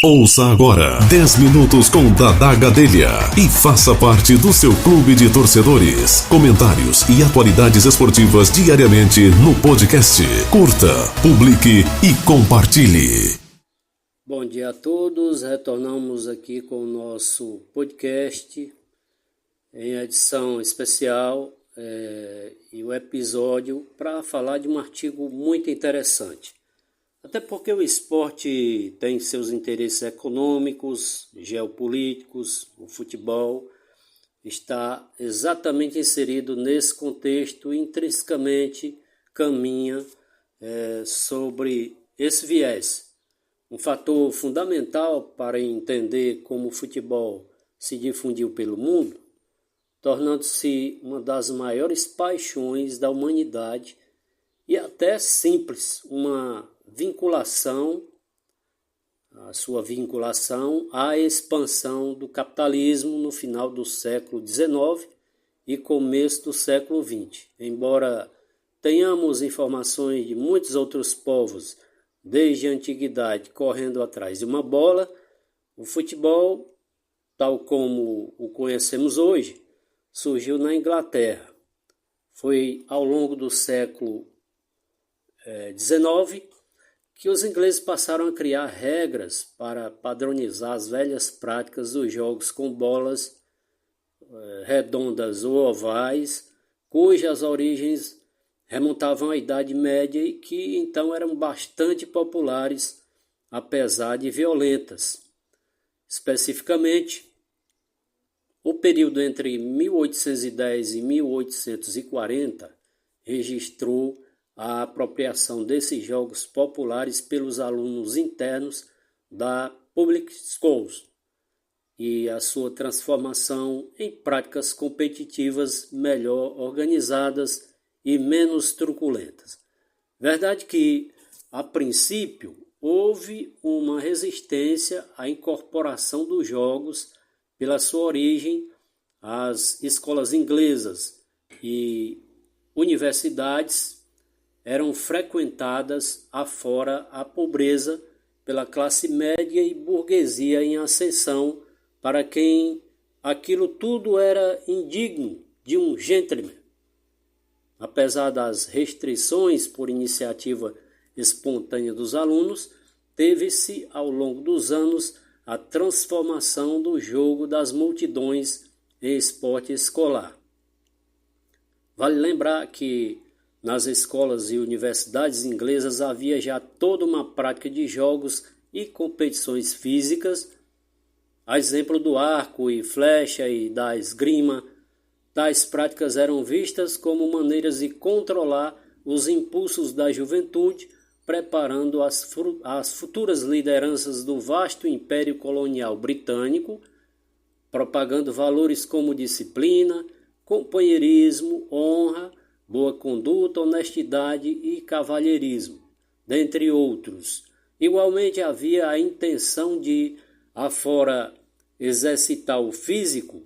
Ouça agora 10 minutos com Dadá Gadelha e faça parte do seu clube de torcedores. Comentários e atualidades esportivas diariamente no podcast. Curta, publique e compartilhe. Bom dia a todos, retornamos aqui com o nosso podcast em edição especial e o episódio para falar de um artigo muito interessante. Até porque o esporte tem seus interesses econômicos, geopolíticos, o futebol está exatamente inserido nesse contexto e intrinsecamente caminha sobre esse viés. Um fator fundamental para entender como o futebol se difundiu pelo mundo, tornando-se uma das maiores paixões da humanidade e até simples, a sua vinculação à expansão do capitalismo no final do século XIX e começo do século XX. Embora tenhamos informações de muitos outros povos desde a antiguidade correndo atrás de uma bola, o futebol, tal como o conhecemos hoje, surgiu na Inglaterra. Foi ao longo do século XIX que os ingleses passaram a criar regras para padronizar as velhas práticas dos jogos com bolas redondas ou ovais, cujas origens remontavam à Idade Média e que então eram bastante populares, apesar de violentas. Especificamente, o período entre 1810 e 1840 registrou a apropriação desses jogos populares pelos alunos internos da Public Schools e a sua transformação em práticas competitivas melhor organizadas e menos truculentas. Verdade que, a princípio, houve uma resistência à incorporação dos jogos pela sua origem às escolas inglesas e universidades eram frequentadas afora a pobreza pela classe média e burguesia em ascensão, para quem aquilo tudo era indigno de um gentleman. Apesar das restrições por iniciativa espontânea dos alunos, teve-se ao longo dos anos a transformação do jogo das multidões em esporte escolar. Vale lembrar que nas escolas e universidades inglesas havia já toda uma prática de jogos e competições físicas, a exemplo do arco e flecha e da esgrima. Tais práticas eram vistas como maneiras de controlar os impulsos da juventude, preparando as futuras lideranças do vasto império colonial britânico, propagando valores como disciplina, companheirismo, honra, boa conduta, honestidade e cavalheirismo, dentre outros. Igualmente havia a intenção de, afora exercitar o físico,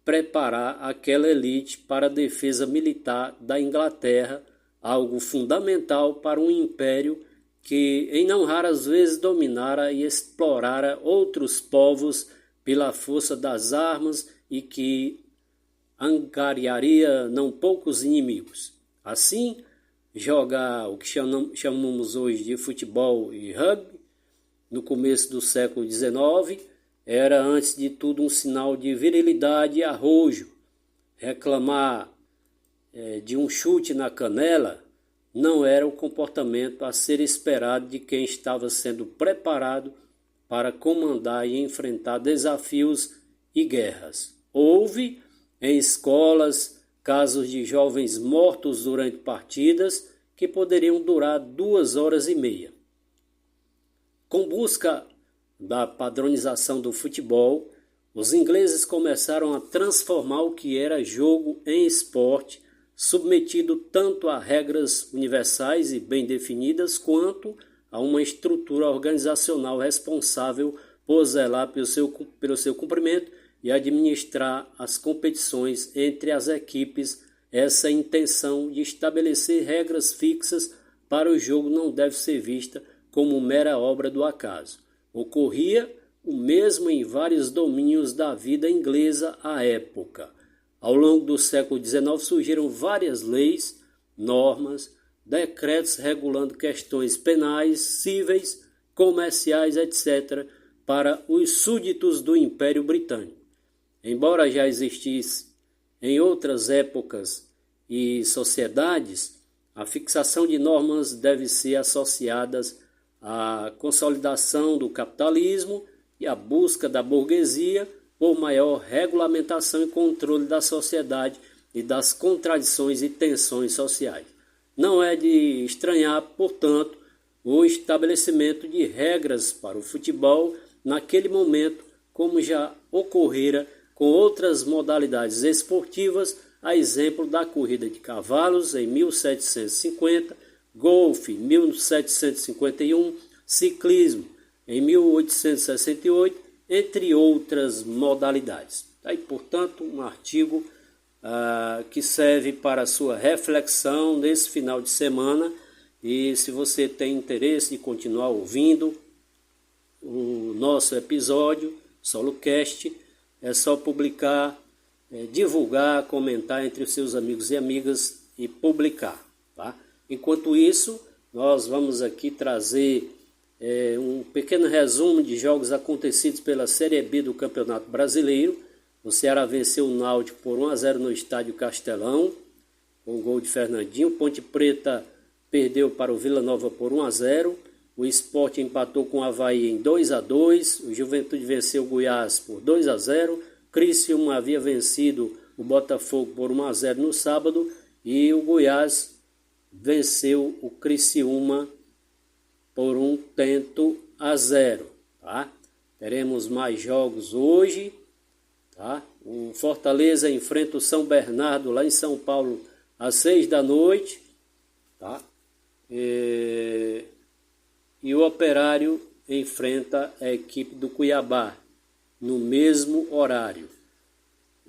preparar aquela elite para a defesa militar da Inglaterra, algo fundamental para um império que em não raras vezes dominara e explorara outros povos pela força das armas e que angariaria não poucos inimigos. Assim, jogar o que chamamos hoje de futebol e rugby, no começo do século XIX, era antes de tudo um sinal de virilidade e arrojo. Reclamar de um chute na canela não era o comportamento a ser esperado de quem estava sendo preparado para comandar e enfrentar desafios e guerras. Houve em escolas casos de jovens mortos durante partidas que poderiam durar 2 horas e meia. Com busca da padronização do futebol, os ingleses começaram a transformar o que era jogo em esporte, submetido tanto a regras universais e bem definidas, quanto a uma estrutura organizacional responsável por zelar pelo seu cumprimento e administrar as competições entre as equipes. Essa intenção de estabelecer regras fixas para o jogo não deve ser vista como mera obra do acaso. Ocorria o mesmo em vários domínios da vida inglesa à época. Ao longo do século XIX surgiram várias leis, normas, decretos regulando questões penais, cíveis, comerciais, etc., para os súditos do Império Britânico. Embora já existisse em outras épocas e sociedades, a fixação de normas deve ser associada à consolidação do capitalismo e à busca da burguesia por maior regulamentação e controle da sociedade e das contradições e tensões sociais. Não é de estranhar, portanto, o estabelecimento de regras para o futebol naquele momento, como já ocorrera com outras modalidades esportivas, a exemplo da corrida de cavalos em 1750, golfe em 1751, ciclismo em 1868, entre outras modalidades. Aí, portanto, um artigo que serve para sua reflexão nesse final de semana, e se você tem interesse de continuar ouvindo o nosso episódio SoloCast, é só publicar, divulgar, comentar entre os seus amigos e amigas e publicar, tá? Enquanto isso, nós vamos aqui trazer um pequeno resumo de jogos acontecidos pela Série B do Campeonato Brasileiro. O Ceará venceu o Náutico por 1-0 no Estádio Castelão, com o gol de Fernandinho. Ponte Preta perdeu para o Vila Nova por 1-0. O Sport empatou com o Avaí em 2-2. O Juventude venceu o Goiás por 2-0. Criciúma havia vencido o Botafogo por 1-0 no sábado. E o Goiás venceu o Criciúma por 1-0. Tá? Teremos mais jogos hoje. Tá? O Fortaleza enfrenta o São Bernardo lá em São Paulo às 6 da noite. Tá? E o Operário enfrenta a equipe do Cuiabá no mesmo horário.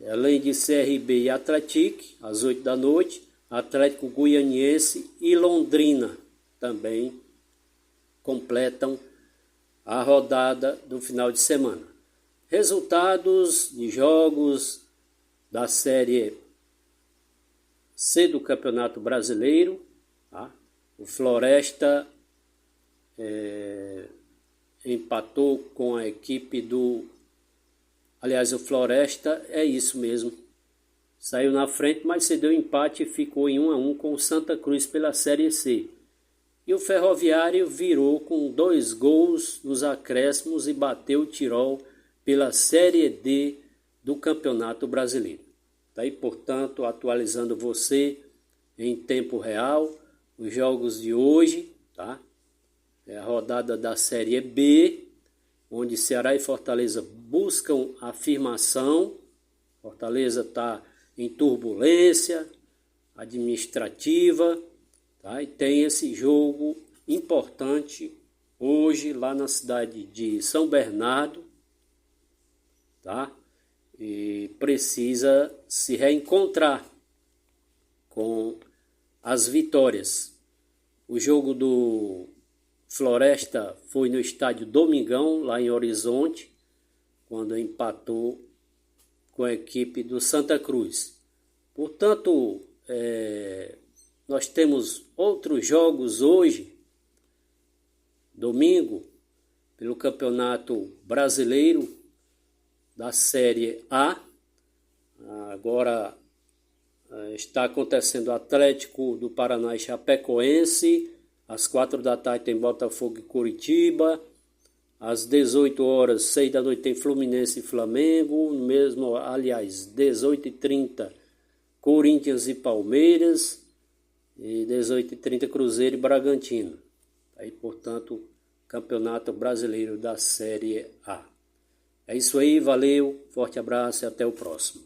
Além de CRB e Atlético, às 8 da noite, Atlético Goianiense e Londrina também completam a rodada do final de semana. Resultados de jogos da Série C do Campeonato Brasileiro. Tá? O Floresta empatou com a equipe do... Aliás, o Floresta é isso mesmo. Saiu na frente, mas cedeu empate e ficou em 1-1 com o Santa Cruz pela Série C. E o Ferroviário virou com 2 gols nos acréscimos e bateu o Tirol pela Série D do Campeonato Brasileiro. Tá aí, portanto, atualizando você em tempo real os jogos de hoje, tá? É a rodada da Série B, onde Ceará e Fortaleza buscam afirmação. Fortaleza está em turbulência administrativa, tá? E tem esse jogo importante hoje lá na cidade de São Bernardo, tá? E precisa se reencontrar com as vitórias. O jogo do Floresta foi no estádio Domingão, lá em Horizonte, quando empatou com a equipe do Santa Cruz. Portanto, nós temos outros jogos hoje, domingo, pelo Campeonato Brasileiro da Série A. Agora está acontecendo o Atlético do Paraná e Chapecoense. Às 4 da tarde tem Botafogo e Curitiba. Às 18 horas, 6 da noite, tem Fluminense e Flamengo. Mesmo, aliás, 18h30, Corinthians e Palmeiras. E 18h30, Cruzeiro e Bragantino. Aí, portanto, Campeonato Brasileiro da Série A. É isso aí, valeu, forte abraço e até o próximo.